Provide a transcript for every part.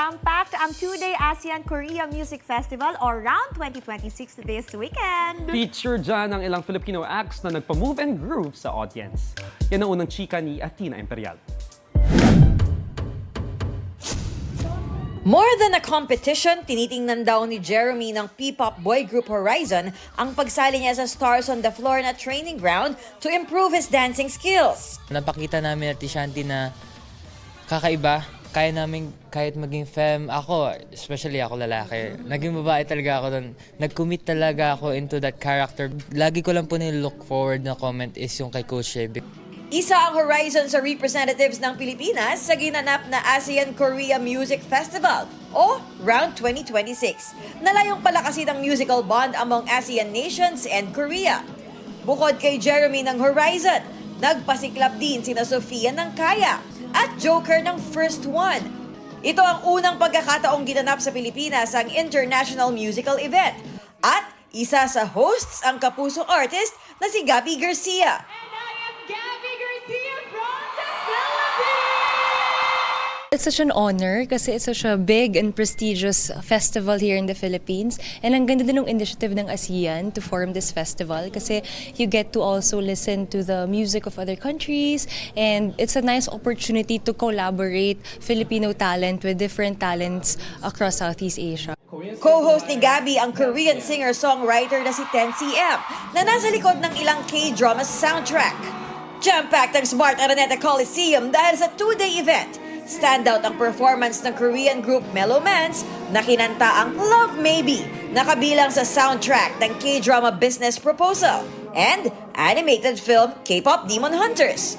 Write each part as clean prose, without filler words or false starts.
Jam-packed ang two-day ASEAN-Korea Music Festival or Round 2026 this weekend. Feature dyan ang ilang Filipino acts na nagpa-move and groove sa audience. Yan ang unang chika ni Athena Imperial. More than a competition, tinitingnan daw ni Jeremy ng P-pop boy group Horizon ang pagsali niya sa Stars on the Floor na training ground to improve his dancing skills. Napakita namin at Shanti na kakaiba. Kaya namin kahit maging femme, ako, especially ako lalaki, naging babae talaga ako doon. Nag-commit talaga ako into that character. Lagi ko lang po nilook forward na comment is yung kay Coach Shebe. Isa ang Horizon sa representatives ng Pilipinas sa ginanap na ASEAN-Korea Music Festival o Round 2026. Nalayong palakasin ang musical bond among ASEAN nations and Korea. Bukod kay Jeremy ng Horizon, nagpasiklab din sina Sofia ng Kaya at Joker ng First One. Ito ang unang pagkakataong ginanap sa Pilipinas ang international musical event. At isa sa hosts ang kapusong artist na si Gabby Garcia. It's such an honor kasi it's such a big and prestigious festival here in the Philippines. And ang ganda din ng initiative ng ASEAN to form this festival kasi you get to also listen to the music of other countries and it's a nice opportunity to collaborate Filipino talent with different talents across Southeast Asia. Co-host ni Gabby ang Korean singer-songwriter na si 10cm na nasa likod ng ilang K-drama soundtrack. Jam-packed ang Smart Araneta Coliseum dahil sa two-day event. Standout ang performance ng Korean group Mellow Mans na kinanta ang Love Maybe na kabilang sa soundtrack ng K-drama Business Proposal and animated film K-pop Demon Hunters.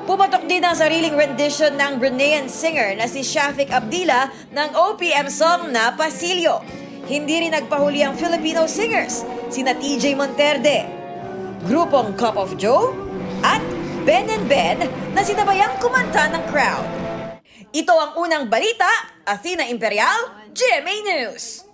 Pumatok din ang sariling rendition ng Bruneian singer na si Shafiq Abdillah ng OPM song na Pasilyo. Hindi rin nagpahuli ang Filipino singers, sina TJ Monterde, grupong Cup of Joe at Ben and Ben na sinabayang kumanta ng crowd. Ito ang unang balita, Athena Imperial, GMA News.